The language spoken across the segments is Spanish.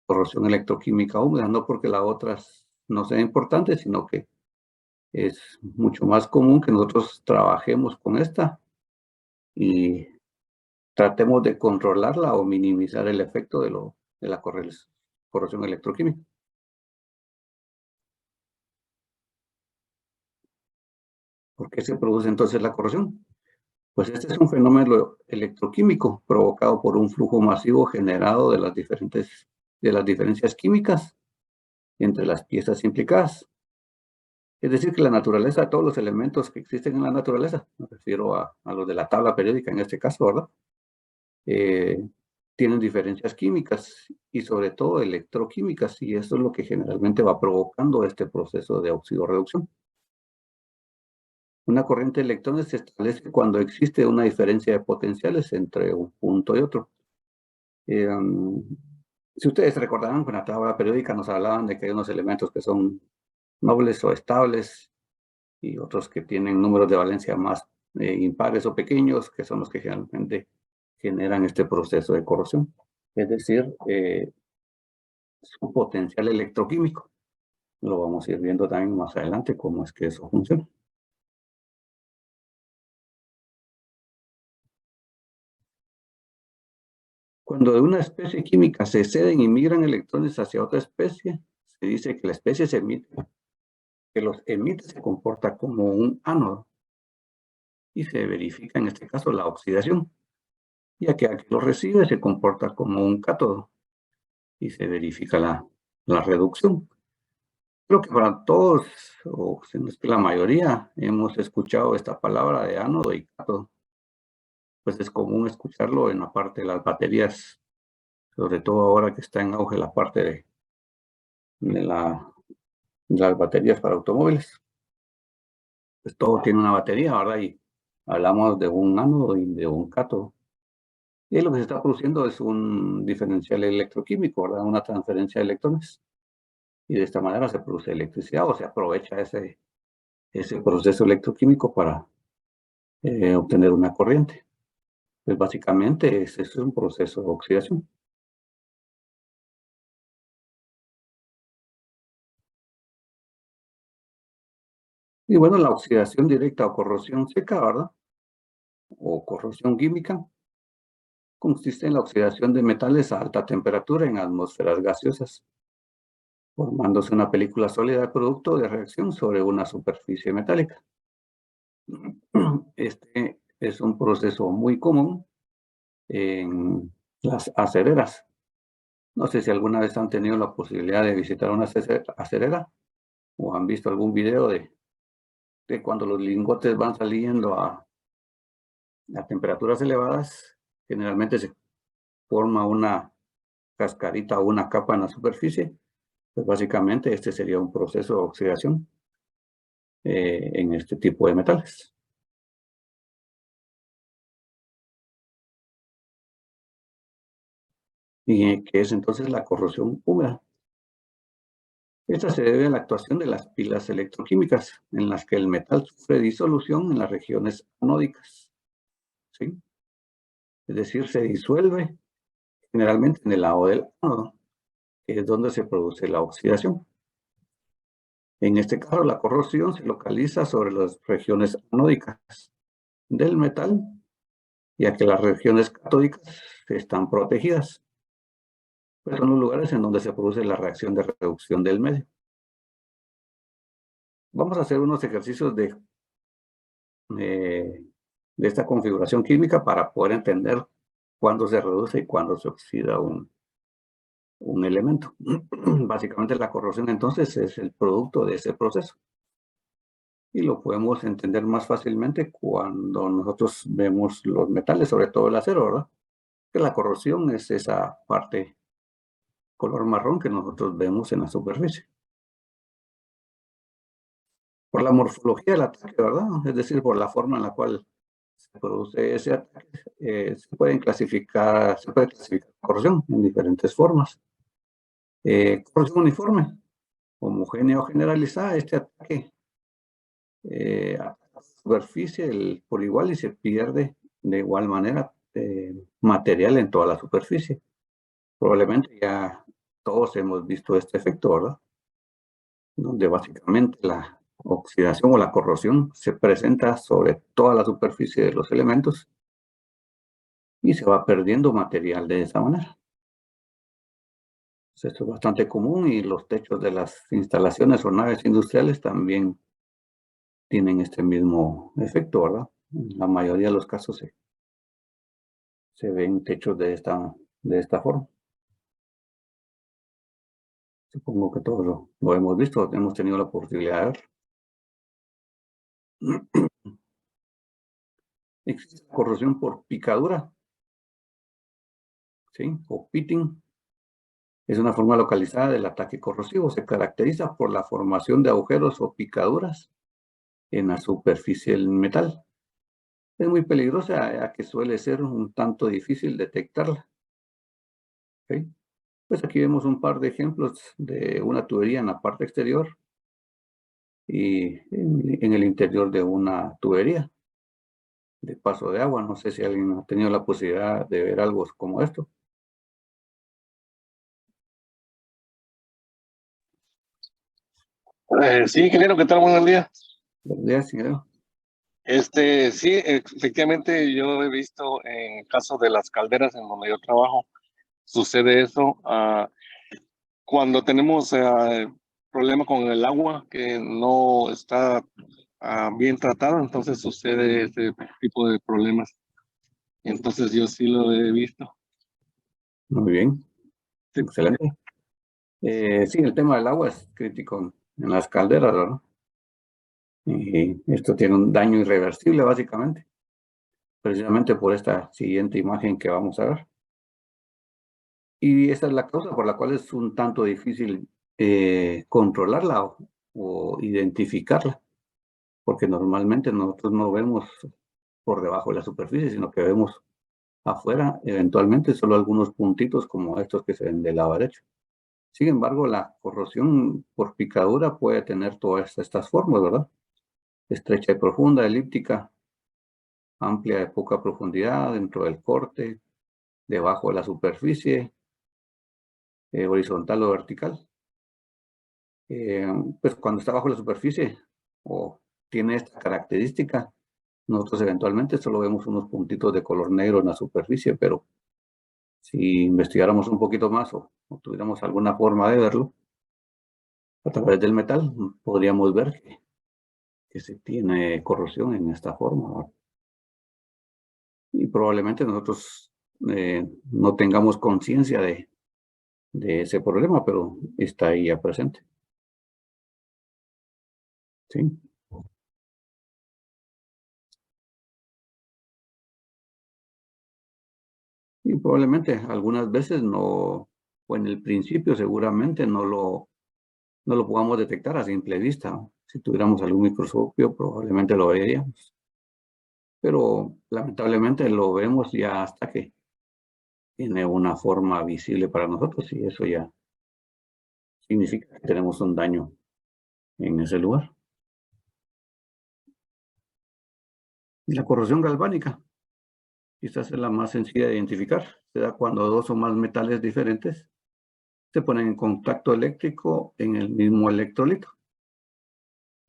corrosión electroquímica húmeda, no porque las otras no sean importantes, sino que es mucho más común que nosotros trabajemos con esta y tratemos de controlarla o minimizar el efecto de la corrosión electroquímica. ¿Por qué se produce entonces la corrosión? Pues este es un fenómeno electroquímico provocado por un flujo masivo generado de las diferencias químicas entre las piezas implicadas. Es decir, que la naturaleza, todos los elementos que existen en la naturaleza, me refiero a los de la tabla periódica en este caso, ¿verdad? Eh, Tienen diferencias químicas y sobre todo electroquímicas, y eso es lo que generalmente va provocando este proceso de oxidorreducción. Una corriente de electrones se establece cuando existe una diferencia de potenciales entre un punto y otro. Eh, um, si ustedes recordarán, con la tabla periódica nos hablaban de que hay unos elementos que son nobles o estables y otros que tienen números de valencia más impares o pequeños, que son los que generalmente generan este proceso de corrosión. Es decir, su potencial electroquímico. Lo vamos a ir viendo también más adelante cómo es que eso funciona. Cuando de una especie química se ceden y migran electrones hacia otra especie, se dice que la especie que los emite se comporta como un ánodo y se verifica en este caso la oxidación, ya que aquel que lo recibe se comporta como un cátodo y se verifica la reducción. Creo que para todos, o si no es que la mayoría, hemos escuchado esta palabra de ánodo y cátodo. Pues es común escucharlo en la parte de las baterías, sobre todo ahora que está en auge la parte de las baterías para automóviles. Pues todo tiene una batería, ¿verdad? Y hablamos de un ánodo y de un cátodo. Y lo que se está produciendo es un diferencial electroquímico, ¿verdad? Una transferencia de electrones. Y de esta manera se produce electricidad o se aprovecha ese proceso electroquímico para obtener una corriente. Pues básicamente ese es un proceso de oxidación. Y bueno, la oxidación directa o corrosión seca, ¿verdad? O corrosión química consiste en la oxidación de metales a alta temperatura en atmósferas gaseosas, formándose una película sólida producto de reacción sobre una superficie metálica. Este es un proceso muy común en las acereras. No sé si alguna vez han tenido la posibilidad de visitar una acerera o han visto algún video de cuando los lingotes van saliendo a temperaturas elevadas, generalmente se forma una cascarita o una capa en la superficie. Pues básicamente este sería un proceso de oxidación en este tipo de metales. ¿Y qué es entonces la corrosión húmeda? Esta se debe a la actuación de las pilas electroquímicas, en las que el metal sufre disolución en las regiones anódicas, ¿sí? Es decir, se disuelve generalmente en el lado del ánodo, que es donde se produce la oxidación. En este caso, la corrosión se localiza sobre las regiones anódicas del metal, ya que las regiones catódicas están protegidas, pues son los lugares en donde se produce la reacción de reducción del medio. Vamos a hacer unos ejercicios eh, de esta configuración química para poder entender cuándo se reduce y cuándo se oxida un elemento. Básicamente la corrosión entonces es el producto de ese proceso. Y lo podemos entender más fácilmente cuando nosotros vemos los metales, sobre todo el acero, ¿verdad? Que la corrosión es esa parte color marrón que nosotros vemos en la superficie. Por la morfología del ataque, ¿verdad? Es decir, por la forma en la cual se produce ese ataque, se puede clasificar corrosión en diferentes formas. Corrosión uniforme, homogénea o generalizada, este ataque a la superficie por igual y se pierde de igual manera material en toda la superficie. Probablemente ya todos hemos visto este efecto, ¿verdad? Donde básicamente la oxidación o la corrosión se presenta sobre toda la superficie de los elementos y se va perdiendo material de esa manera. Esto es bastante común y los techos de las instalaciones o naves industriales también tienen este mismo efecto, ¿verdad? En la mayoría de los casos se ven techos de esta forma. Supongo que todos lo hemos visto, hemos tenido la posibilidad de ver. Existe corrosión por picadura, ¿sí? O pitting. Es una forma localizada del ataque corrosivo. Se caracteriza por la formación de agujeros o picaduras en la superficie del metal. Es muy peligrosa, ya que suele ser un tanto difícil detectarla. ¿Sí? Pues aquí vemos un par de ejemplos de una tubería en la parte exterior y en el interior de una tubería de paso de agua. No sé si alguien ha tenido la posibilidad de ver algo como esto. Sí, ingeniero, ¿qué tal? Buenos días. Buenos días, señor. Sí, efectivamente yo he visto en caso de las calderas en donde yo trabajo, sucede eso cuando tenemos problema con el agua que no está bien tratado, entonces sucede ese tipo de problemas. Entonces yo sí lo he visto. Muy bien, Sí. excelente. Sí, el tema del agua es crítico en las calderas, ¿verdad? Y esto tiene un daño irreversible, básicamente, precisamente por esta siguiente imagen que vamos a ver. Y esa es la causa por la cual es un tanto difícil controlarla o identificarla, porque normalmente nosotros no vemos por debajo de la superficie, sino que vemos afuera, eventualmente, solo algunos puntitos como estos que se ven del lado derecho. Sin embargo, la corrosión por picadura puede tener todas estas formas, ¿verdad? Estrecha y profunda, elíptica, amplia de poca profundidad, dentro del corte, debajo de la superficie, horizontal o vertical. Pues cuando está bajo la superficie o tiene esta característica, nosotros eventualmente solo vemos unos puntitos de color negro en la superficie, pero si investigáramos un poquito más o tuviéramos alguna forma de verlo, a través del metal, podríamos ver que se tiene corrosión en esta forma, ¿verdad? Y probablemente nosotros no tengamos conciencia de ese problema, pero está ahí ya presente. ¿Sí? Y probablemente algunas veces no, o en el principio seguramente no lo podamos detectar a simple vista, ¿no? Si tuviéramos algún microscopio, probablemente lo veríamos. Pero lamentablemente lo vemos ya hasta que tiene una forma visible para nosotros y eso ya significa que tenemos un daño en ese lugar. Y la corrosión galvánica, quizás es la más sencilla de identificar. Se da cuando dos o más metales diferentes se ponen en contacto eléctrico en el mismo electrolito.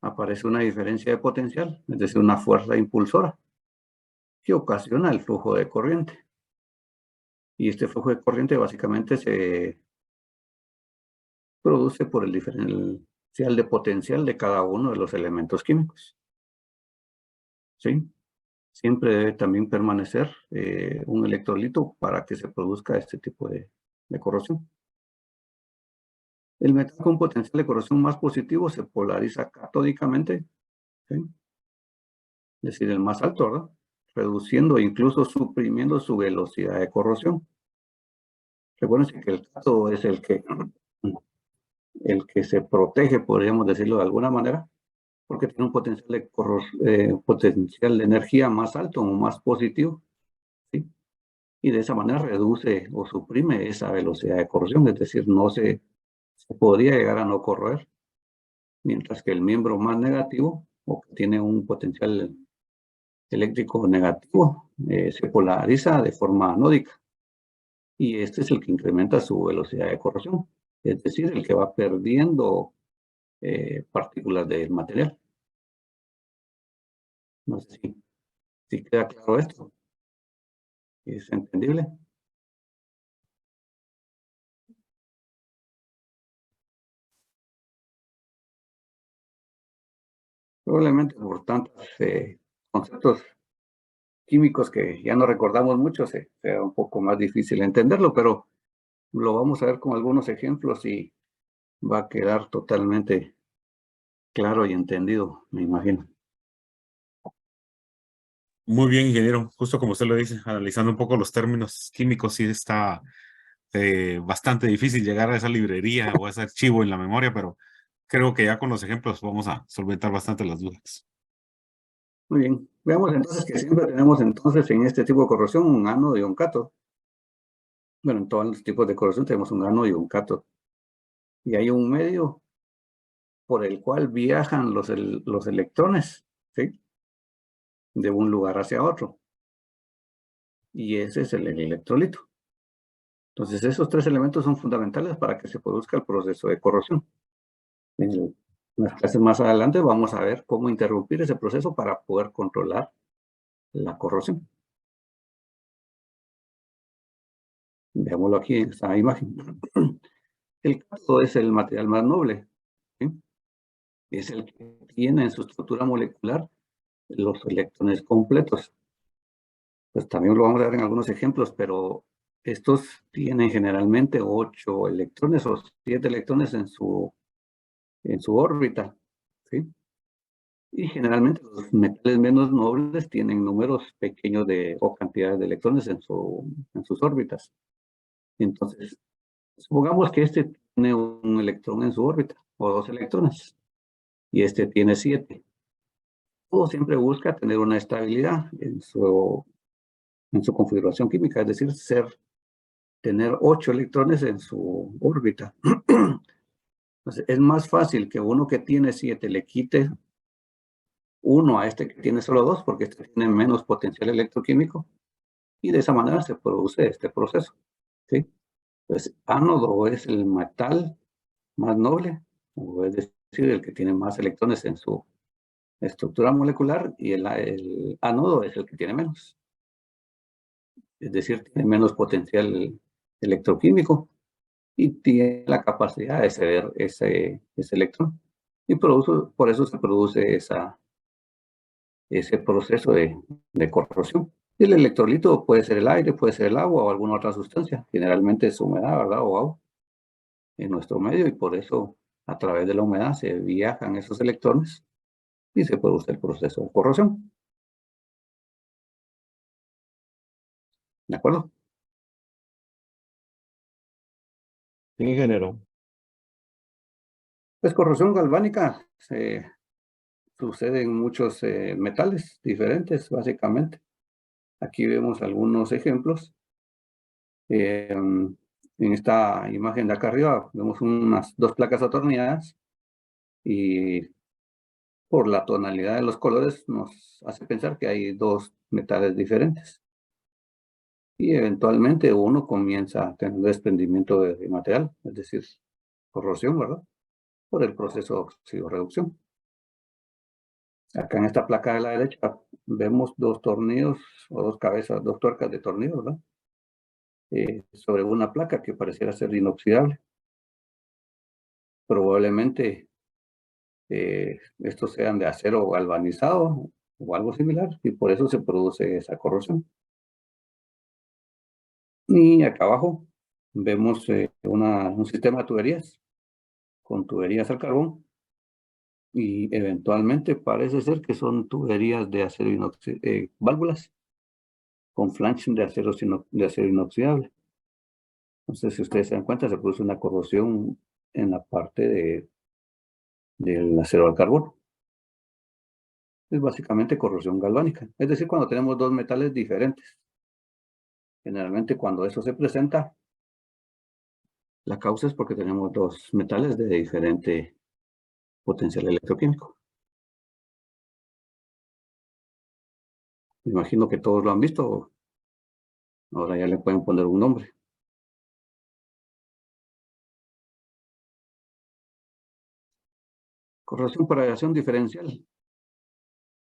Aparece una diferencia de potencial, es decir, una fuerza impulsora, que ocasiona el flujo de corriente. Y este flujo de corriente básicamente se produce por el diferencial de potencial de cada uno de los elementos químicos. ¿Sí? Siempre debe también permanecer un electrolito para que se produzca este tipo de corrosión. El metal con potencial de corrosión más positivo se polariza catódicamente, ¿sí? Es decir, el más alto, ¿verdad? Reduciendo e incluso suprimiendo su velocidad de corrosión. Recuerden que el cátodo es el que se protege, podríamos decirlo de alguna manera, porque tiene un potencial de energía más alto o más positivo, ¿sí? Y de esa manera reduce o suprime esa velocidad de corrosión, es decir, se podría llegar a no corroer, mientras que el miembro más negativo o que tiene un potencial eléctrico negativo se polariza de forma anódica y este es el que incrementa su velocidad de corrosión. es decir, el que va perdiendo partículas del material. No sé si queda claro esto. ¿Es entendible? Probablemente por tantos conceptos químicos que ya no recordamos mucho, sea un poco más difícil entenderlo, pero lo vamos a ver con algunos ejemplos y va a quedar totalmente claro y entendido, me imagino. Muy bien, ingeniero. Justo como usted lo dice, analizando un poco los términos químicos, sí está bastante difícil llegar a esa librería o a ese archivo en la memoria, pero creo que ya con los ejemplos vamos a solventar bastante las dudas. Muy bien. Veamos entonces que siempre tenemos entonces en este tipo de corrosión un ánodo y un cátodo. Bueno, en todos los tipos de corrosión tenemos un ánodo y un cátodo. Y hay un medio por el cual viajan los electrones, ¿sí? De un lugar hacia otro. Y ese es el electrolito. Entonces, esos tres elementos son fundamentales para que se produzca el proceso de corrosión. En las clases más adelante vamos a ver cómo interrumpir ese proceso para poder controlar la corrosión. Veámoslo aquí en esta imagen. El cátodo es el material más noble, ¿sí? Es el que tiene en su estructura molecular los electrones completos. Pues también lo vamos a ver en algunos ejemplos, pero estos tienen generalmente 8 electrones o 7 electrones en su órbita, ¿sí? Y generalmente los metales menos nobles tienen números pequeños o cantidades de electrones en sus órbitas. Entonces, supongamos que este tiene un electrón en su órbita, o 2 electrones, y este tiene 7. Todo siempre busca tener una estabilidad en su configuración química, es decir, tener 8 electrones en su órbita. Entonces, es más fácil que uno que tiene 7 le quite uno a este que tiene solo 2, porque este tiene menos potencial electroquímico, y de esa manera se produce este proceso, ¿sí? Pues ánodo es el metal más noble, o es decir, el que tiene más electrones en su estructura molecular, y el ánodo es el que tiene menos. Es decir, tiene menos potencial electroquímico y tiene la capacidad de ceder ese electrón. Y por eso se produce ese proceso de corrosión. El electrolito puede ser el aire, puede ser el agua o alguna otra sustancia. Generalmente es humedad, ¿verdad? O agua en nuestro medio, y por eso a través de la humedad se viajan esos electrones y se produce el proceso de corrosión. ¿De acuerdo? Sí, ingeniero. Pues corrosión galvánica sucede en muchos metales diferentes, básicamente. Aquí vemos algunos ejemplos. En esta imagen de acá arriba vemos unas 2 placas atornilladas, y por la tonalidad de los colores nos hace pensar que hay 2 metales diferentes. Y eventualmente uno comienza a tener desprendimiento de material, es decir, corrosión, ¿verdad? Por el proceso de oxidorreducción. Acá en esta placa de la derecha vemos 2 tornillos o 2 cabezas, 2 tuercas de tornillo, ¿verdad? Sobre una placa que pareciera ser inoxidable. Probablemente estos sean de acero galvanizado o algo similar, y por eso se produce esa corrosión. Y acá abajo vemos un sistema de tuberías con tuberías al carbón, y eventualmente parece ser que son tuberías de acero inoxidable, válvulas con flange de acero inoxidable. Entonces, si ustedes se dan cuenta, se produce una corrosión en la parte del acero al carbono. Es básicamente corrosión galvánica. Es decir, cuando tenemos 2 metales diferentes. Generalmente cuando eso se presenta, la causa es porque tenemos 2 metales de diferente potencial electroquímico. Me imagino que todos lo han visto. Ahora ya le pueden poner un nombre. Corrosión por radiación diferencial.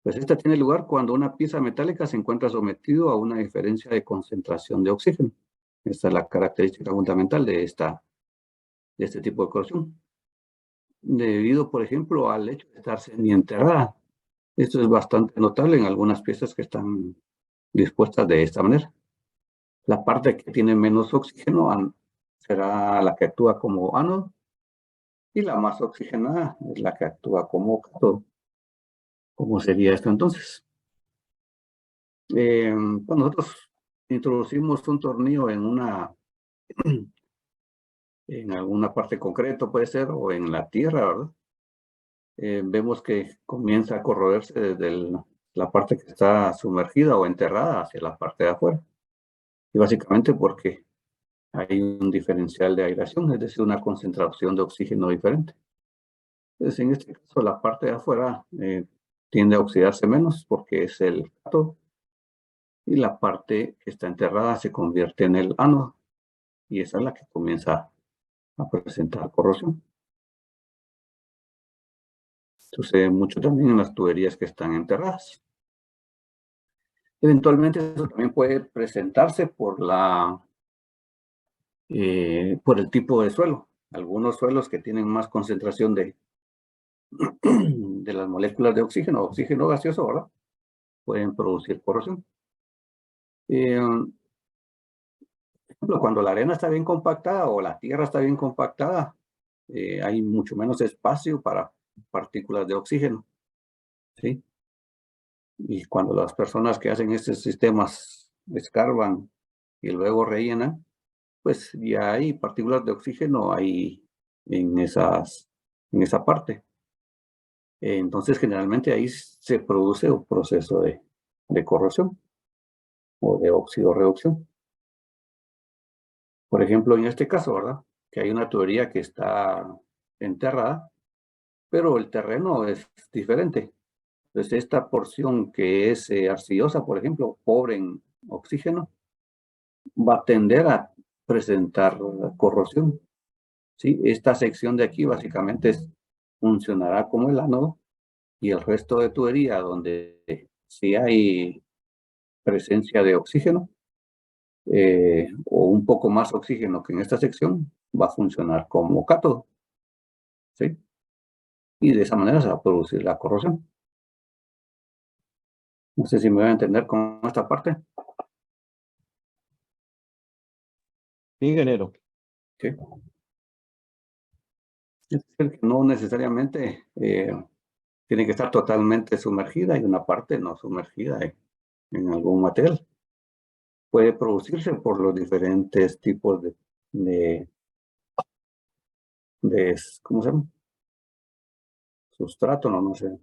Pues esta tiene lugar cuando una pieza metálica se encuentra sometido a una diferencia de concentración de oxígeno. Esta es la característica fundamental de este tipo de corrosión. Debido, por ejemplo, al hecho de estar semienterrada. Esto es bastante notable en algunas piezas que están dispuestas de esta manera. La parte que tiene menos oxígeno será la que actúa como ánodo y la más oxigenada es la que actúa como cátodo. ¿Cómo sería esto entonces? Cuando nosotros introducimos un tornillo en alguna parte concreta, puede ser, o en la tierra, ¿verdad? Vemos que comienza a corroerse desde la parte que está sumergida o enterrada hacia la parte de afuera. Y básicamente porque hay un diferencial de aireación, es decir, una concentración de oxígeno diferente. Entonces, en este caso, la parte de afuera tiende a oxidarse menos porque es el cátodo, y la parte que está enterrada se convierte en el ánodo, y esa es la que comienza a presentar corrosión. Sucede mucho también en las tuberías que están enterradas. Eventualmente, eso también puede presentarse por el tipo de suelo. Algunos suelos que tienen más concentración de las moléculas de oxígeno gaseoso, ¿verdad? Pueden producir corrosión. Por ejemplo, cuando la arena está bien compactada o la tierra está bien compactada, hay mucho menos espacio para partículas de oxígeno, ¿sí? Y cuando las personas que hacen estos sistemas escarban y luego rellenan, pues ya hay partículas de oxígeno ahí en esa parte. Entonces, generalmente ahí se produce un proceso de corrosión o de óxido-reducción. Por ejemplo, en este caso, ¿verdad? Que hay una tubería que está enterrada, pero el terreno es diferente. Entonces, esta porción que es arcillosa, por ejemplo, pobre en oxígeno, va a tender a presentar corrosión. ¿Sí? Esta sección de aquí básicamente funcionará como el ánodo, y el resto de tubería donde sí hay presencia de oxígeno, o un poco más oxígeno que en esta sección, va a funcionar como cátodo, ¿sí? Y de esa manera se va a producir la corrosión. No sé si me voy a entender con esta parte. Sí, ingeniero. ¿Sí? Es decir, que no necesariamente tiene que estar totalmente sumergida y una parte no sumergida en algún material. Puede producirse por los diferentes tipos de ¿cómo se llama? Sustrato, no sé.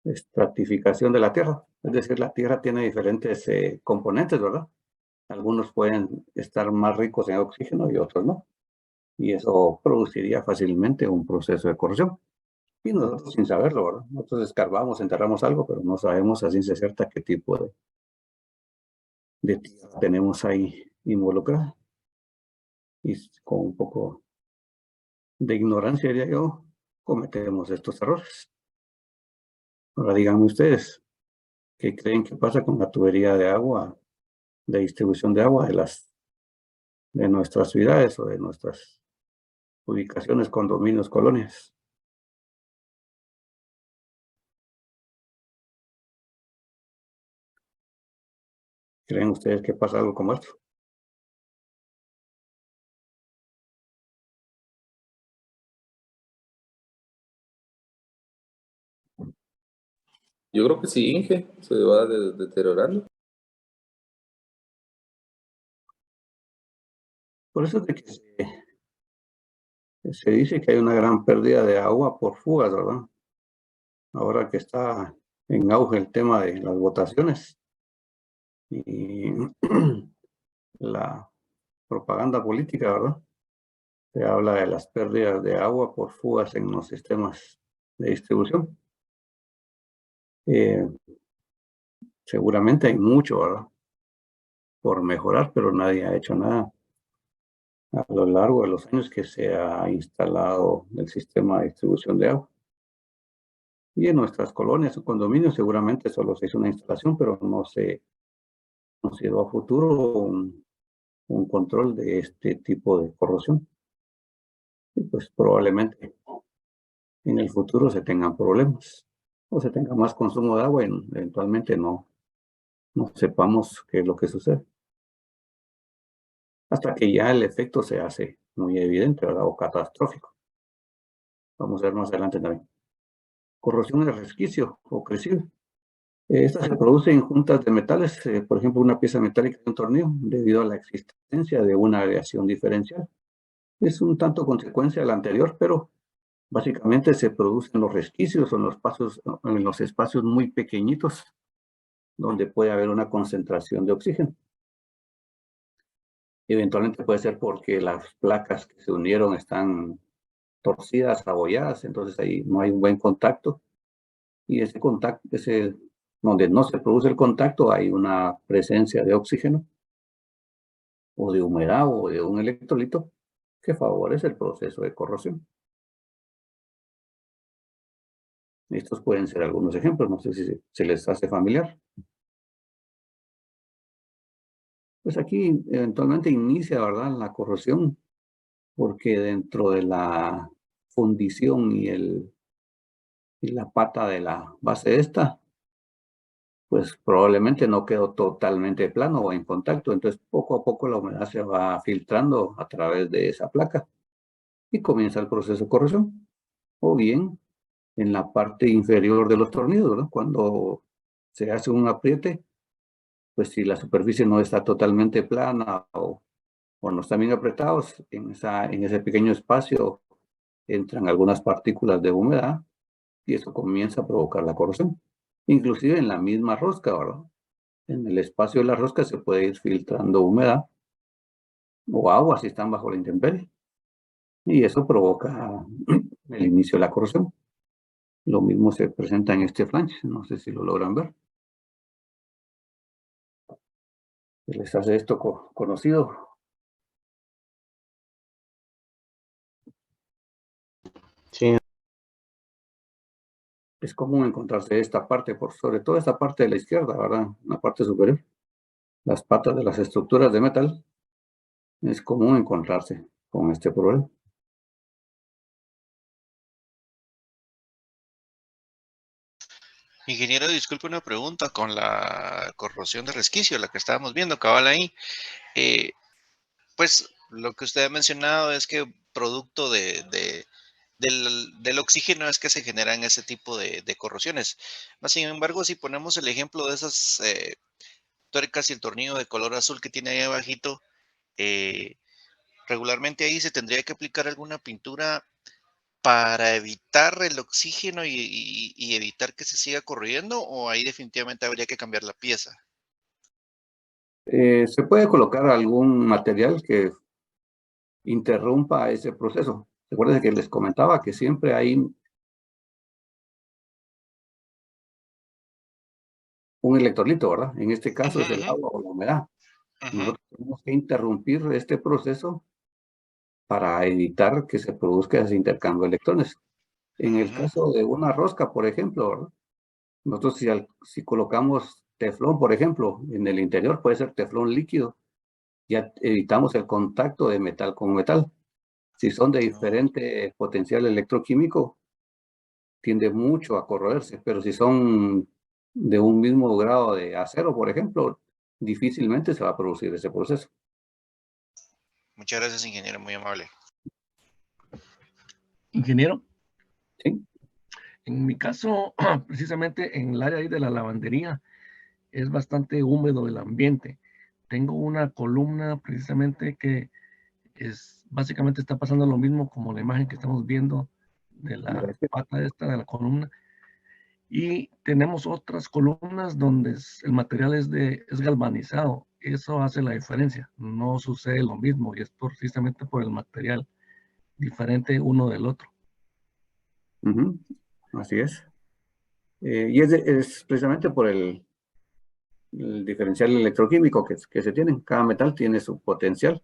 Estratificación de la Tierra. Es decir, la Tierra tiene diferentes componentes, ¿verdad? Algunos pueden estar más ricos en oxígeno y otros no. Y eso produciría fácilmente un proceso de corrosión. Y nosotros sin saberlo, ¿verdad? Nosotros escarbamos, enterramos algo, pero no sabemos a ciencia cierta qué tipo de tierra tenemos ahí involucrada. Y con un poco de ignorancia, diría yo, cometemos estos errores. Ahora díganme ustedes, ¿qué creen que pasa con la tubería de agua, de distribución de agua de nuestras ciudades o de nuestras ubicaciones, condominios, colonias? ¿Creen ustedes que pasa algo como esto? Yo creo que sí, Inge, se va deteriorando. Por eso es de que se dice que hay una gran pérdida de agua por fugas, ¿verdad? Ahora que está en auge el tema de las votaciones y la propaganda política, ¿verdad? Se habla de las pérdidas de agua por fugas en los sistemas de distribución. Seguramente hay mucho, ¿verdad?, por mejorar, pero nadie ha hecho nada a lo largo de los años que se ha instalado el sistema de distribución de agua. Y en nuestras colonias o condominios seguramente solo se hizo una instalación, pero no se consideró a futuro un control de este tipo de corrosión. Y pues probablemente en el futuro se tengan problemas o se tenga más consumo de agua y eventualmente no sepamos qué es lo que sucede. Hasta que ya el efecto se hace muy evidente, ¿verdad? O catastrófico. Vamos a ver más adelante también. Corrosión de resquicio o crecido. Esta se produce en juntas de metales, por ejemplo, una pieza metálica de un tornillo, debido a la existencia de una aleación diferencial. Es un tanto consecuencia de la anterior, pero básicamente se producen los resquicios o en los espacios muy pequeñitos, donde puede haber una concentración de oxígeno. Eventualmente puede ser porque las placas que se unieron están torcidas, abolladas, entonces ahí no hay un buen contacto. Y ese contacto, donde no se produce el contacto, hay una presencia de oxígeno o de humedad o de un electrolito que favorece el proceso de corrosión. Estos pueden ser algunos ejemplos, no sé si se les hace familiar. Pues aquí eventualmente inicia, ¿verdad?, la corrosión, porque dentro de la fundición y la pata de la base de esta, pues probablemente no quedó totalmente plano o en contacto, entonces poco a poco la humedad se va filtrando a través de esa placa y comienza el proceso de corrosión. O bien en la parte inferior de los tornillos, ¿verdad? Cuando se hace un apriete, pues si la superficie no está totalmente plana o no están bien apretados, en ese pequeño espacio entran algunas partículas de humedad y eso comienza a provocar la corrosión. Inclusive en la misma rosca, ¿verdad? En el espacio de la rosca se puede ir filtrando humedad o agua si están bajo la intemperie. Y eso provoca el inicio de la corrosión. Lo mismo se presenta en este flange, no sé si lo logran ver. ¿Se les hace esto conocido? Sí, Es común encontrarse esta parte, sobre todo esta parte de la izquierda, ¿verdad? La parte superior. Las patas de las estructuras de metal. Es común encontrarse con este problema. Ingeniero, disculpe una pregunta con la corrosión de resquicio, la que estábamos viendo, cabal ahí. Pues lo que usted ha mencionado es que producto del oxígeno es que se generan ese tipo de corrosiones. Mas, sin embargo, si ponemos el ejemplo de esas tuercas y el tornillo de color azul que tiene ahí abajito, eh, regularmente ahí se tendría que aplicar alguna pintura para evitar el oxígeno y evitar que se siga corriendo, o ahí definitivamente habría que cambiar la pieza. Se puede colocar algún material que interrumpa ese proceso. Recuerden que les comentaba que siempre hay un electrolito, ¿verdad? En este caso Ujú, es el ujú, agua o la humedad. ujú, Nosotros tenemos que interrumpir este proceso para evitar que se produzca ese intercambio de electrones. En el ujú. caso de una rosca, por ejemplo, ¿verdad? Nosotros si colocamos teflón, por ejemplo, en el interior puede ser teflón líquido, ya evitamos el contacto de metal con metal. Si son de No. diferente potencial electroquímico, tiende mucho a corroerse, pero si son de un mismo grado de acero, por ejemplo, difícilmente se va a producir ese proceso. Muchas gracias, ingeniero, muy amable. Ingeniero, ¿Sí? en mi caso, precisamente en el área ahí de la lavandería, es bastante húmedo el ambiente. Tengo una columna precisamente que básicamente está pasando lo mismo como la imagen que estamos viendo de la Gracias. pata esta de la columna. Y tenemos otras columnas donde el material es galvanizado. Eso hace la diferencia. No sucede lo mismo y es precisamente por el material diferente uno del otro. Ujú, así es. Y es precisamente por el diferencial electroquímico que se tiene. Cada metal tiene su potencial.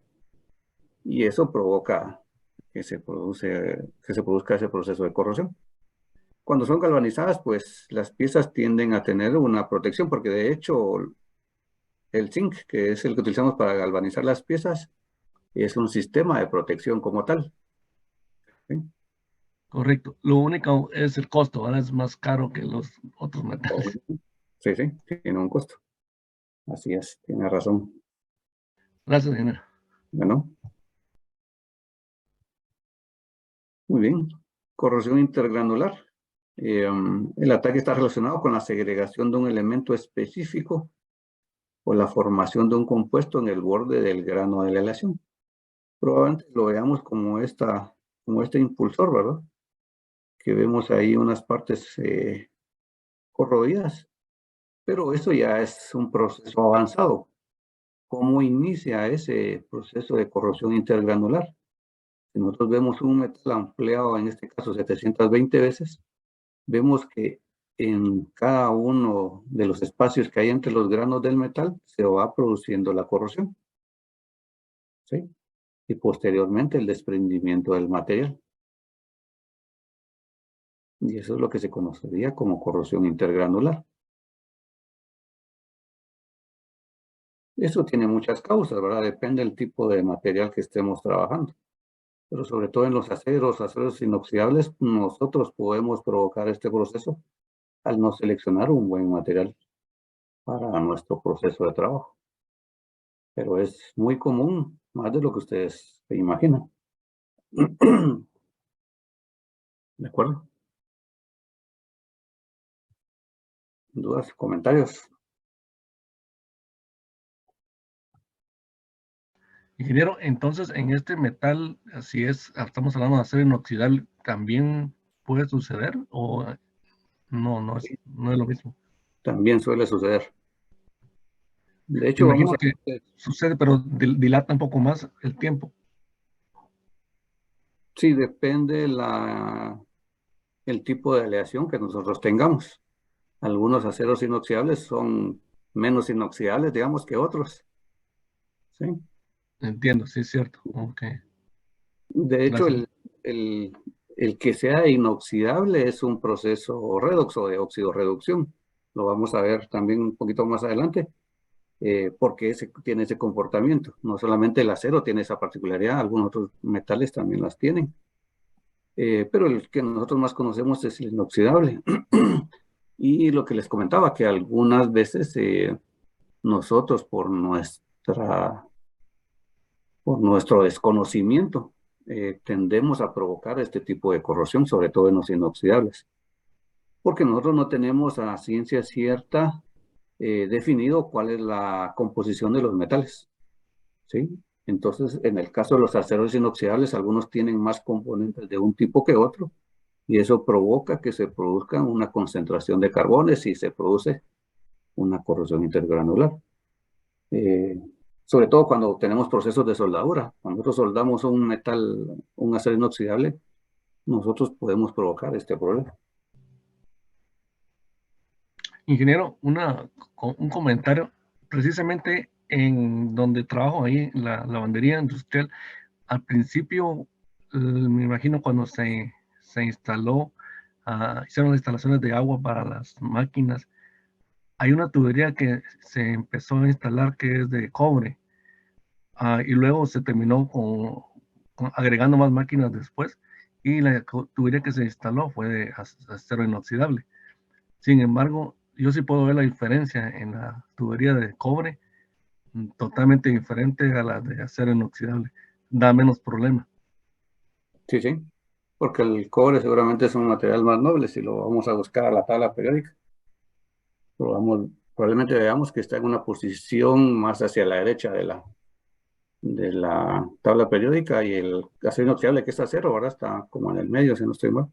Y eso provoca que se produzca ese proceso de corrosión. Cuando son galvanizadas, pues las piezas tienden a tener una protección, porque de hecho el zinc, que es el que utilizamos para galvanizar las piezas, es un sistema de protección como tal. ¿Sí? Correcto. Lo único es el costo, ¿verdad? Es más caro que los otros metales. Sí, sí, tiene un costo. Así es, tiene razón. Gracias, ingeniero. Bueno, muy bien. Corrosión intergranular. El ataque está relacionado con la segregación de un elemento específico o la formación de un compuesto en el borde del grano de la aleación. Probablemente lo veamos como este impulsor, ¿verdad? Que vemos ahí unas partes corroídas, pero eso ya es un proceso avanzado. ¿Cómo inicia ese proceso de corrosión intergranular? Si nosotros vemos un metal ampliado, en este caso 720 veces, vemos que en cada uno de los espacios que hay entre los granos del metal se va produciendo la corrosión, ¿sí? Y posteriormente el desprendimiento del material. Y eso es lo que se conocería como corrosión intergranular. Eso tiene muchas causas, ¿verdad? Depende del tipo de material que estemos trabajando. Pero sobre todo en los aceros inoxidables, nosotros podemos provocar este proceso al no seleccionar un buen material para nuestro proceso de trabajo. Pero es muy común, más de lo que ustedes se imaginan. ¿De acuerdo? ¿Dudas, comentarios? Ingeniero, entonces en este metal, si estamos hablando de acero inoxidable, ¿también puede suceder o no es lo mismo? También suele suceder. De Me hecho, vamos imagino a... que sucede, pero dilata un poco más el tiempo. Sí, depende el tipo de aleación que nosotros tengamos. Algunos aceros inoxidables son menos inoxidables, digamos, que otros. ¿Sí? Entiendo, sí es cierto. Ok, De hecho, gracias. el que sea inoxidable es un proceso redox o de oxidorreducción. Lo vamos a ver también un poquito más adelante, porque tiene ese comportamiento. No solamente el acero tiene esa particularidad, algunos otros metales también las tienen. Pero el que nosotros más conocemos es el inoxidable. Y lo que les comentaba, que algunas veces nosotros por nuestro desconocimiento tendemos a provocar este tipo de corrosión, sobre todo en los inoxidables, porque nosotros no tenemos a ciencia cierta definido cuál es la composición de los metales, ¿sí? Entonces, en el caso de los aceros inoxidables, algunos tienen más componentes de un tipo que otro, y eso provoca que se produzca una concentración de carbones y se produce una corrosión intergranular. Sobre todo cuando tenemos procesos de soldadura. Cuando nosotros soldamos un metal, un acero inoxidable, nosotros podemos provocar este problema. Ingeniero, un comentario. Precisamente en donde trabajo ahí, la lavandería industrial, al principio, me imagino cuando se instaló, hicieron las instalaciones de agua para las máquinas, hay una tubería que se empezó a instalar que es de cobre, y luego se terminó agregando más máquinas después, y la tubería que se instaló fue de acero inoxidable. Sin embargo, yo sí puedo ver la diferencia en la tubería de cobre, totalmente diferente a la de acero inoxidable. Da menos problema. Sí, sí, porque el cobre seguramente es un material más noble si lo vamos a buscar a la tabla periódica. Probablemente veamos que está en una posición más hacia la derecha de la tabla periódica y el acero inoxidable que es acero ahora está como en el medio, si no estoy mal.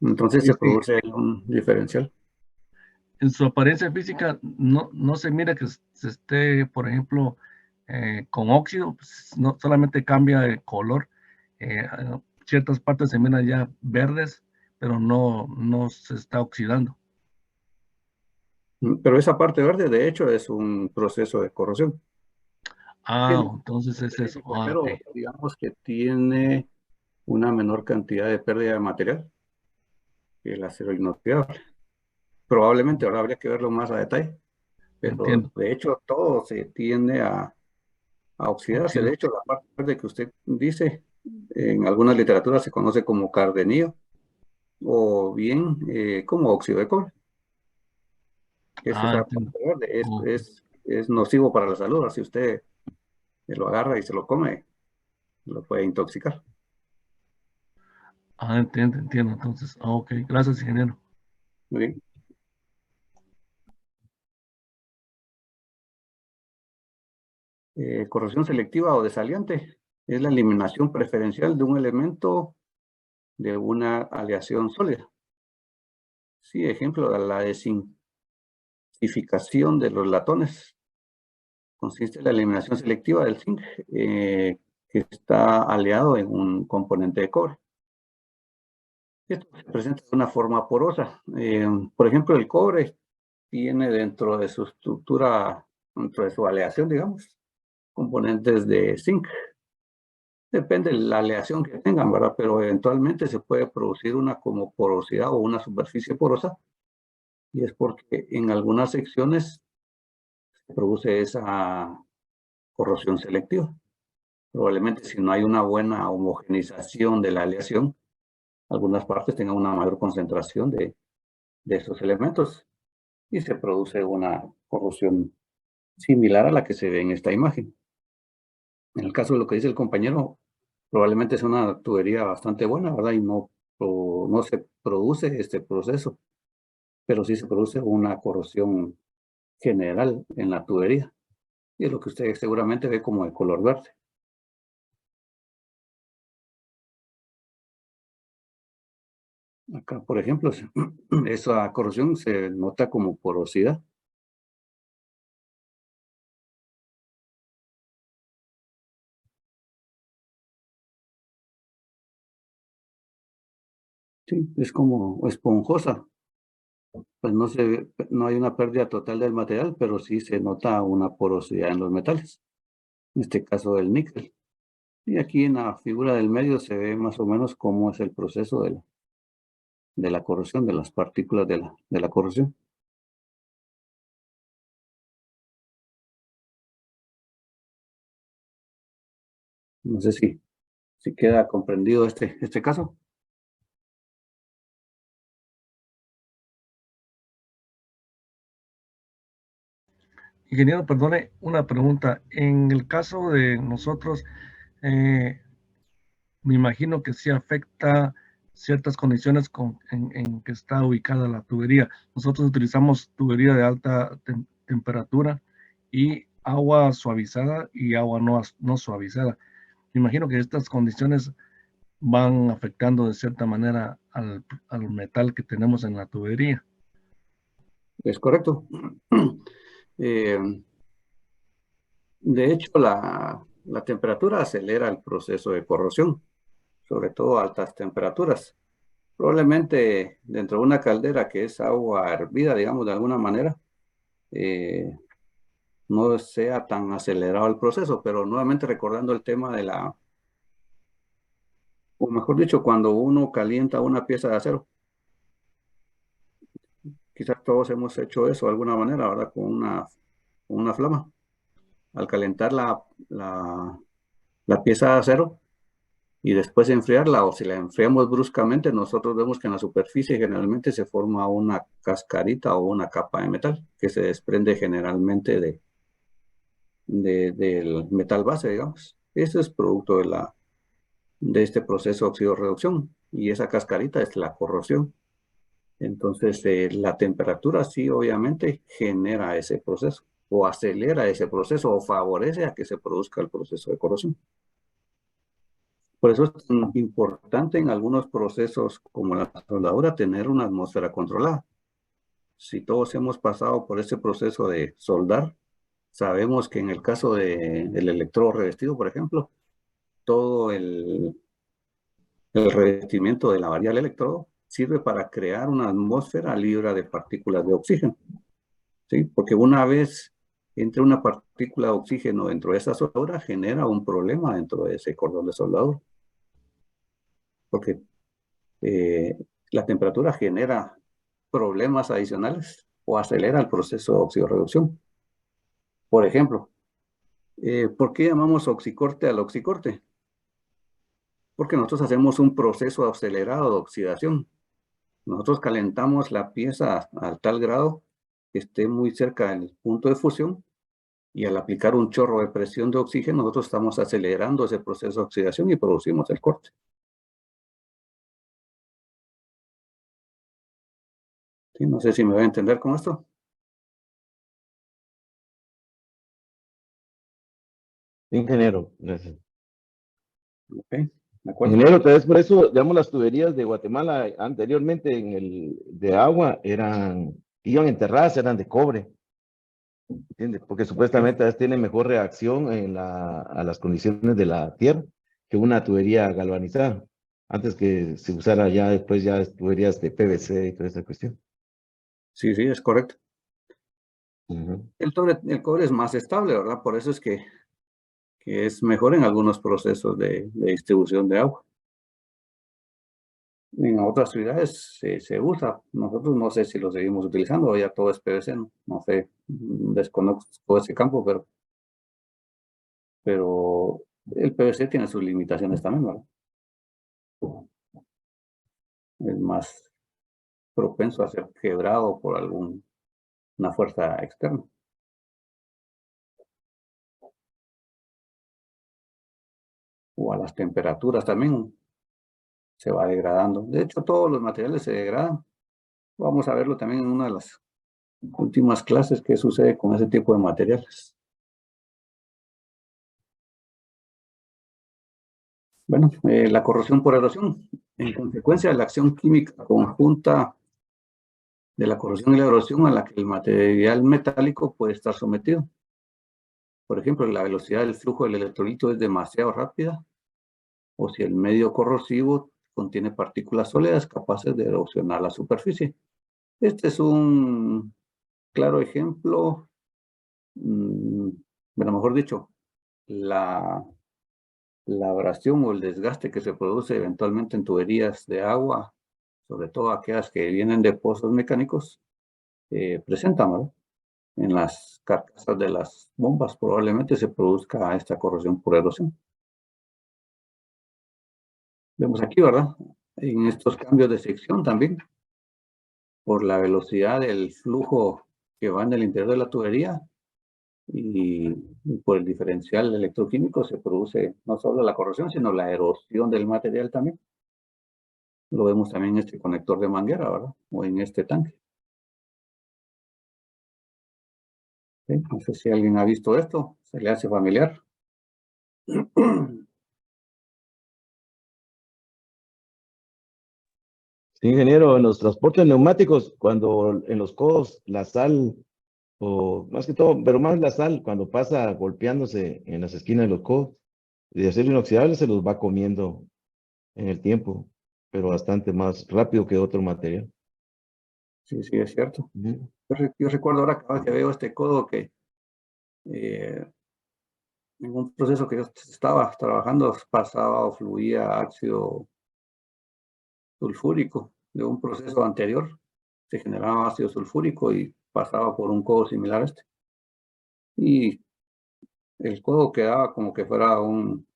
Entonces Sí, se sí. produce un diferencial. En su apariencia física no se mira que se esté, por ejemplo, con óxido, pues, no solamente cambia el color. Ciertas partes se miran ya verdes, pero no se está oxidando. Pero esa parte verde, de hecho, es un proceso de corrosión. Entonces es eso. Pero Ok. digamos que tiene una menor cantidad de pérdida de material que el acero inoxidable. Probablemente ahora habría que verlo más a detalle, pero Entiendo. de hecho todo se tiende a oxidarse. Oxidar. De hecho, la parte verde que usted dice, en algunas literaturas se conoce como cardenillo o bien como óxido de cobre. Es esa Entiendo. parte verde, Ok. es nocivo para la salud. Si usted lo agarra y se lo come, lo puede intoxicar. Entiendo, entiendo. Entonces, ok. Gracias, ingeniero. Muy bien. Corrosión selectiva o desaliente es la eliminación preferencial de un elemento de una aleación sólida. Sí, ejemplo de la dezincificación de los latones. Consiste en la eliminación selectiva del zinc que está aliado en un componente de cobre. Esto se presenta de una forma porosa. Por ejemplo, el cobre tiene dentro de su estructura, dentro de su aleación, digamos, componentes de zinc. Depende de la aleación que tengan, ¿verdad? Pero eventualmente se puede producir una como porosidad o una superficie porosa. Y es porque en algunas secciones se produce esa corrosión selectiva. Probablemente si no hay una buena homogeneización de la aleación, algunas partes tengan una mayor concentración de esos elementos y se produce una corrosión similar a la que se ve en esta imagen. En el caso de lo que dice el compañero, probablemente es una tubería bastante buena, ¿verdad? Y no se produce este proceso, pero sí se produce una corrosión general en la tubería. Y es lo que usted seguramente ve como de color verde. Acá, por ejemplo, esa corrosión se nota como porosidad. Sí, es como esponjosa. Pues no hay una pérdida total del material, pero sí se nota una porosidad en los metales. En este caso del níquel. Y aquí en la figura del medio se ve más o menos cómo es el proceso de la corrosión, de las partículas de la corrosión. No sé si queda comprendido este caso. Ingeniero, perdone una pregunta. En el caso de nosotros, me imagino que sí afecta ciertas condiciones en que está ubicada la tubería. Nosotros utilizamos tubería de alta temperatura y agua suavizada y agua no suavizada. Me imagino que estas condiciones van afectando de cierta manera al metal que tenemos en la tubería. Es correcto. Eh, de hecho, la temperatura acelera el proceso de corrosión, sobre todo a altas temperaturas. Probablemente dentro de una caldera que es agua hervida, digamos, de alguna manera, eh, no sea tan acelerado el proceso, pero nuevamente recordando el tema o mejor dicho, cuando uno calienta una pieza de acero, quizás todos hemos hecho eso de alguna manera, ¿verdad? Con una flama. Al calentar la pieza de acero y después enfriarla, o si la enfriamos bruscamente, nosotros vemos que en la superficie generalmente se forma una cascarita o una capa de metal que se desprende generalmente del metal base, digamos. Eso es producto de este proceso de oxidorreducción y esa cascarita es la corrosión. Entonces, la temperatura sí obviamente genera ese proceso o acelera ese proceso o favorece a que se produzca el proceso de corrosión. Por eso es tan importante en algunos procesos como la soldadura tener una atmósfera controlada. Si todos hemos pasado por ese proceso de soldar, sabemos que en el caso del electrodo revestido, por ejemplo, todo el revestimiento de la variable electrodo sirve para crear una atmósfera libre de partículas de oxígeno. ¿Sí? Porque una vez entre una partícula de oxígeno dentro de esa soldadura, genera un problema dentro de ese cordón de soldadura. Porque la temperatura genera problemas adicionales o acelera el proceso de oxidorreducción. Por ejemplo, ¿por qué llamamos oxicorte al oxicorte? Porque nosotros hacemos un proceso acelerado de oxidación. Nosotros calentamos la pieza a tal grado que esté muy cerca del punto de fusión, y al aplicar un chorro de presión de oxígeno, nosotros estamos acelerando ese proceso de oxidación y producimos el corte. ¿Sí? No sé si me voy a entender con esto. Ingeniero, gracias. Ok, de acuerdo. Ingeniero, tal vez por eso, digamos, las tuberías de Guatemala anteriormente en el de agua iban enterradas, eran de cobre. ¿Entiende? Porque supuestamente a veces tiene mejor reacción a las condiciones de la tierra que una tubería galvanizada. Antes que se usara ya después ya tuberías de PVC y toda esa cuestión. Sí, sí, es correcto. Ujú. El cobre es más estable, ¿verdad? Por eso es que es mejor en algunos procesos de distribución de agua. En otras ciudades se usa. Nosotros no sé si lo seguimos utilizando o ya todo es PVC, no sé, desconozco ese campo, pero el PVC tiene sus limitaciones también, ¿verdad? Es más propenso a ser quebrado por alguna fuerza externa. O a las temperaturas también se va degradando. De hecho, todos los materiales se degradan. Vamos a verlo también en una de las últimas clases que sucede con ese tipo de materiales. Bueno, la corrosión por erosión. En consecuencia de la acción química conjunta de la corrosión y la erosión a la que el material metálico puede estar sometido. Por ejemplo, la velocidad del flujo del electrolito es demasiado rápida, o si el medio corrosivo contiene partículas sólidas capaces de erosionar la superficie. Este es un claro ejemplo, bueno, mejor dicho, la abrasión o el desgaste que se produce eventualmente en tuberías de agua, sobre todo aquellas que vienen de pozos mecánicos, presentan, ¿no? En las carcasas de las bombas probablemente se produzca esta corrosión por erosión. Vemos aquí, ¿verdad? En estos cambios de sección también, por la velocidad del flujo que va en el interior de la tubería y por el diferencial electroquímico se produce no solo la corrosión, sino la erosión del material también. Lo vemos también en este conector de manguera, ¿verdad? O en este tanque. ¿Sí? No sé si alguien ha visto esto, se le hace familiar. Sí, ingeniero, en los transportes neumáticos, cuando en los codos la sal, o más que todo, pero más la sal, cuando pasa golpeándose en las esquinas de los codos, de acero inoxidable se los va comiendo en el tiempo, pero bastante más rápido que otro material. Sí, sí, es cierto. Ujú. Yo recuerdo ahora cada vez que veo este codo que en un proceso que yo estaba trabajando pasaba o fluía ácido sulfúrico de un proceso anterior. Se generaba ácido sulfúrico y pasaba por un codo similar a este. Y el codo quedaba como que fuera un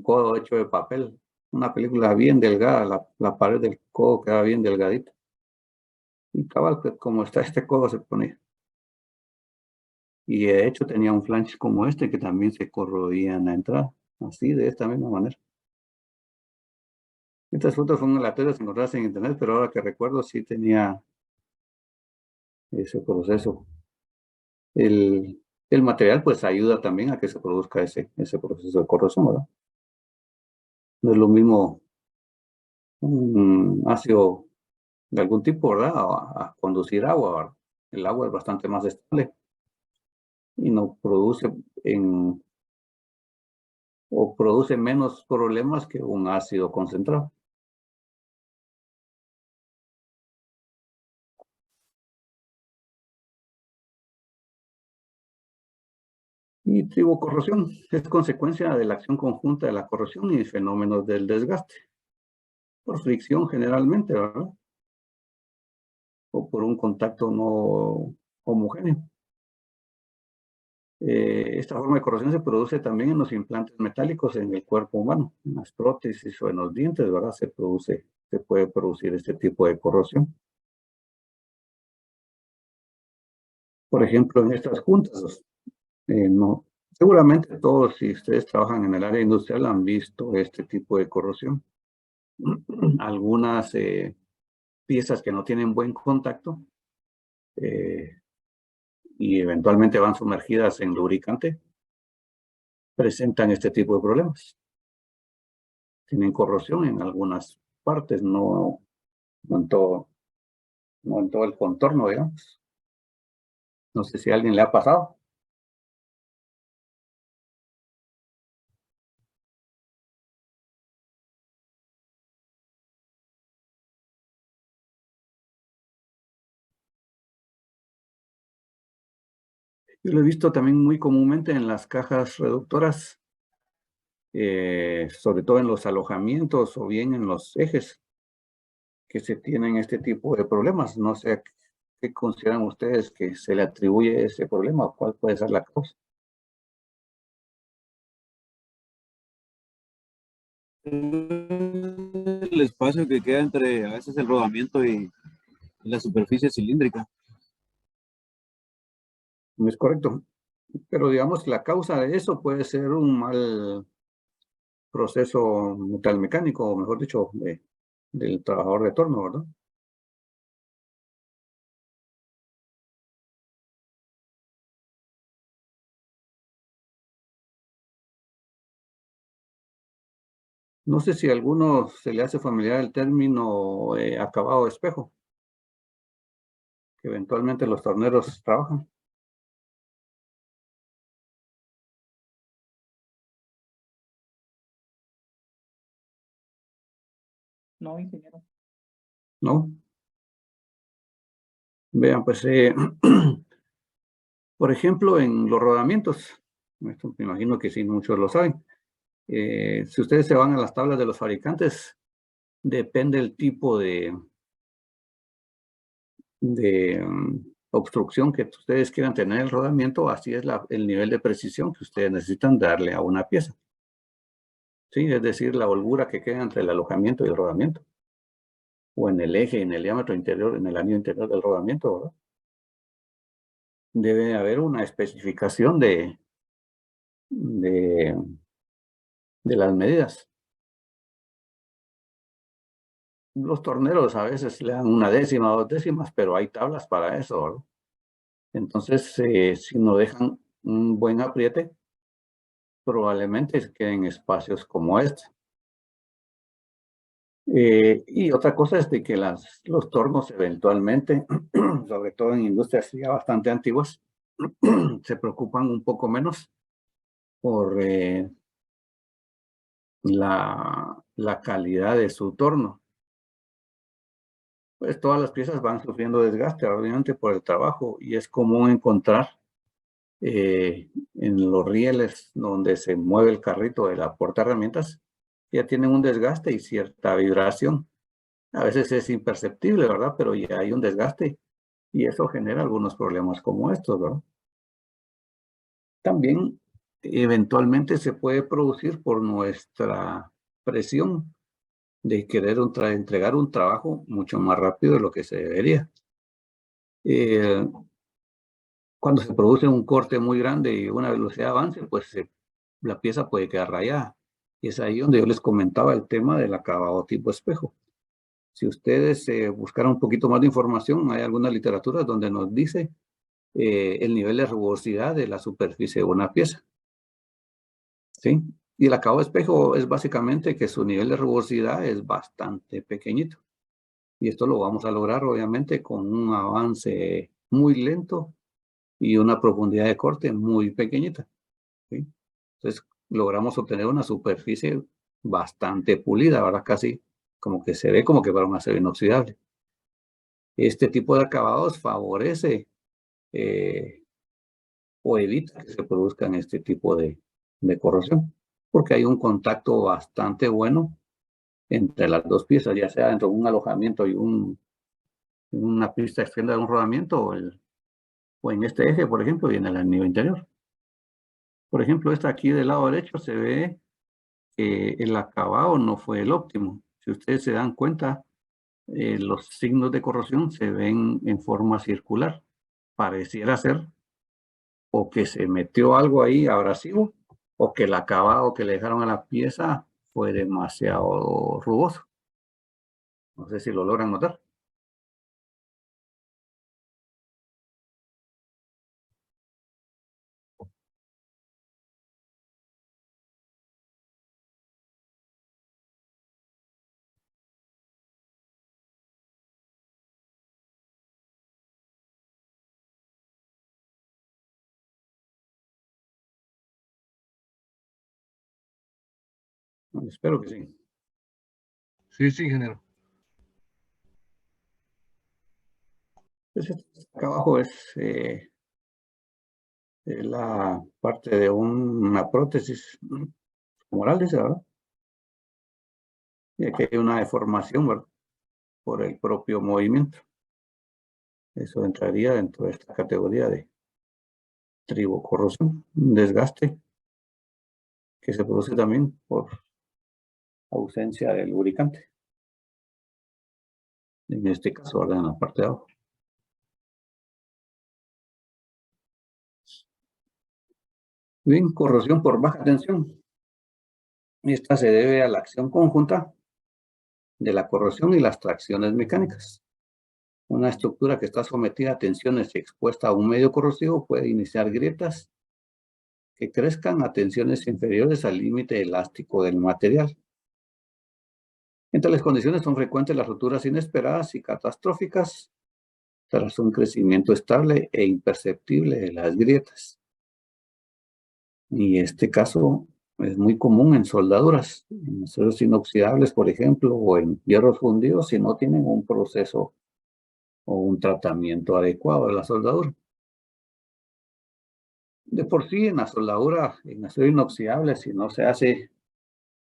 codo hecho de papel. Una película bien delgada, la pared del codo quedaba bien delgadita. Y cabal, como está este codo se ponía. Y de hecho tenía un flange como este que también se corroía en la entrada. Así, de esta misma manera. Estas fotos son aleatorias encontradas en internet, pero ahora que recuerdo sí tenía ese proceso. El material pues ayuda también a que se produzca ese proceso de corrosión, ¿verdad? No es lo mismo un ácido de algún tipo, ¿verdad? A conducir agua, ¿verdad? El agua es bastante más estable y no produce o produce menos problemas que un ácido concentrado. Y tribocorrosión es consecuencia de la acción conjunta de la corrosión y fenómenos del desgaste. Por fricción generalmente, ¿verdad? O por un contacto no homogéneo. Esta forma de corrosión se produce también en los implantes metálicos en el cuerpo humano, en las prótesis o en los dientes, ¿verdad? Se puede producir este tipo de corrosión. Por ejemplo, en estas juntas, seguramente todos, si ustedes trabajan en el área industrial, han visto este tipo de corrosión. Algunas piezas que no tienen buen contacto y eventualmente van sumergidas en lubricante, presentan este tipo de problemas. Tienen corrosión en algunas partes, no en todo el contorno, digamos. No sé si a alguien le ha pasado. Yo lo he visto también muy comúnmente en las cajas reductoras, sobre todo en los alojamientos o bien en los ejes, que se tienen este tipo de problemas. No sé qué consideran ustedes que se le atribuye ese problema o cuál puede ser la causa. El espacio que queda entre a veces el rodamiento y la superficie cilíndrica. No es correcto. Pero digamos, la causa de eso puede ser un mal proceso metalmecánico, o mejor dicho, del trabajador de torno, ¿verdad? No sé si a alguno se le hace familiar el término acabado de espejo, que eventualmente los torneros trabajan. No, ingeniero. ¿No? Vean, pues, por ejemplo, en los rodamientos, esto me imagino que sí, muchos lo saben. Si ustedes se van a las tablas de los fabricantes, depende el tipo de obstrucción que ustedes quieran tener en el rodamiento, así es el nivel de precisión que ustedes necesitan darle a una pieza. Sí, es decir, la holgura que queda entre el alojamiento y el rodamiento. O en el eje, en el diámetro interior, en el anillo interior del rodamiento, ¿verdad? Debe haber una especificación de las medidas. Los torneros a veces le dan 1/10, 2/10, pero hay tablas para eso, ¿verdad? Entonces, si no dejan un buen apriete, probablemente se queden espacios como este. Y otra cosa es de que los tornos eventualmente, sobre todo en industrias ya bastante antiguas, se preocupan un poco menos por la calidad de su torno. Pues todas las piezas van sufriendo desgaste, obviamente, por el trabajo, y es común encontrar en los rieles donde se mueve el carrito de la portaherramientas, ya tienen un desgaste y cierta vibración. A veces es imperceptible, ¿verdad? Pero ya hay un desgaste y eso genera algunos problemas como estos, ¿verdad? También eventualmente se puede producir por nuestra presión de querer entregar un trabajo mucho más rápido de lo que se debería. Cuando se produce un corte muy grande y una velocidad de avance, pues la pieza puede quedar rayada. Y es ahí donde yo les comentaba el tema del acabado tipo espejo. Si ustedes buscaran un poquito más de información, hay algunas literaturas donde nos dice el nivel de rugosidad de la superficie de una pieza. ¿Sí? Y el acabado espejo es básicamente que su nivel de rugosidad es bastante pequeñito. Y esto lo vamos a lograr obviamente con un avance muy lento y una profundidad de corte muy pequeñita. ¿Sí? Entonces logramos obtener una superficie bastante pulida, ahora casi como que se ve como que fuera un acero inoxidable. Este tipo de acabados favorece o evita que se produzcan este tipo de corrosión, porque hay un contacto bastante bueno entre las dos piezas, ya sea dentro de un alojamiento y una pista externa de un rodamiento o en este eje, por ejemplo, y en el anillo interior. Por ejemplo, esta aquí del lado derecho se ve que el acabado no fue el óptimo. Si ustedes se dan cuenta, los signos de corrosión se ven en forma circular. Pareciera ser o que se metió algo ahí abrasivo o que el acabado que le dejaron a la pieza fue demasiado rugoso. No sé si lo logran notar. Espero que sí. Sí, sí, ingeniero. Pues acá abajo es la parte de una prótesis femoral, dice, ¿verdad? Y aquí hay una deformación, ¿verdad? Por el propio movimiento. Eso entraría dentro de esta categoría de tribocorrosión, un desgaste que se produce también por ausencia de lubricante. En este caso, ¿verdad? En la parte de abajo. Bien, corrosión por baja tensión. Esta se debe a la acción conjunta de la corrosión y las tracciones mecánicas. Una estructura que está sometida a tensiones y expuesta a un medio corrosivo puede iniciar grietas que crezcan a tensiones inferiores al límite elástico del material. En tales condiciones son frecuentes las rupturas inesperadas y catastróficas tras un crecimiento estable e imperceptible de las grietas. Y este caso es muy común en soldaduras, en aceros inoxidables, por ejemplo, o en hierros fundidos si no tienen un proceso o un tratamiento adecuado de la soldadura. De por sí, en la soldadura, en acero inoxidable, si no se hace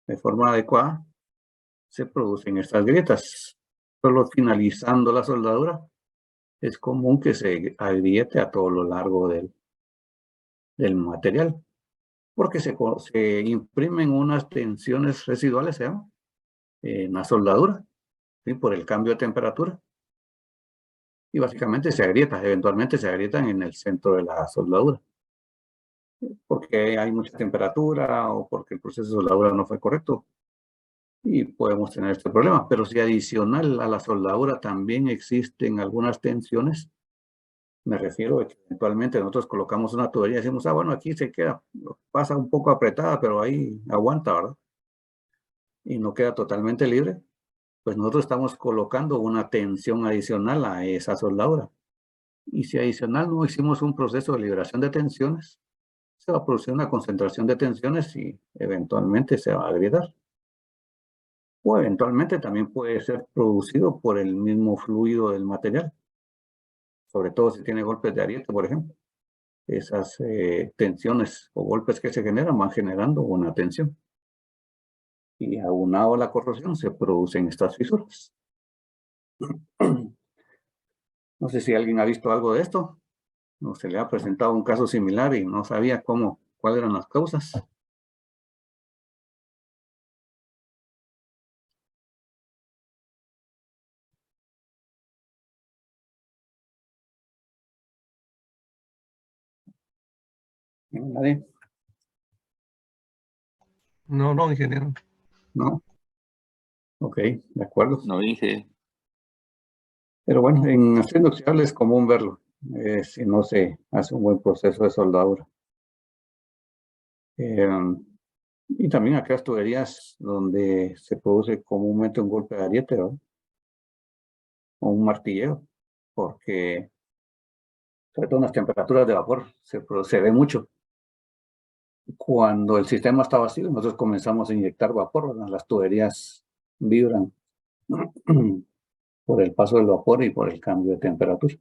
de forma adecuada, se producen estas grietas. Solo finalizando la soldadura, es común que se agriete a todo lo largo del material, porque se imprimen unas tensiones residuales, ¿se llama? En la soldadura, ¿sí? Por el cambio de temperatura. Y básicamente se agrieta, eventualmente se agrietan en el centro de la soldadura, porque hay mucha temperatura o porque el proceso de soldadura no fue correcto. Y podemos tener este problema. Pero si adicional a la soldadura también existen algunas tensiones, me refiero a que eventualmente nosotros colocamos una tubería y decimos, ah, bueno, aquí se queda, pasa un poco apretada, pero ahí aguanta, ¿verdad? Y no queda totalmente libre, pues nosotros estamos colocando una tensión adicional a esa soldadura. Y si adicional no hicimos un proceso de liberación de tensiones, se va a producir una concentración de tensiones y eventualmente se va a agrietar. O eventualmente también puede ser producido por el mismo fluido del material, sobre todo si tiene golpes de ariete, por ejemplo. Esas tensiones o golpes que se generan van generando una tensión. Y aunado a la corrosión se producen estas fisuras. No sé si alguien ha visto algo de esto, o se le ha presentado un caso similar y no sabía cuáles eran las causas. ¿Nadie? No, no, ingeniero. ¿No? Ok, de acuerdo. No, Inge. Pero bueno, en acero inoxidable es común verlo, si no se hace un buen proceso de soldadura. Y también aquellas tuberías donde se produce comúnmente un golpe de ariete, ¿no? O un martilleo, porque sobre todo en las temperaturas de vapor se ve mucho. Cuando el sistema está vacío, nosotros comenzamos a inyectar vapor, ¿verdad? Las tuberías vibran por el paso del vapor y por el cambio de temperatura.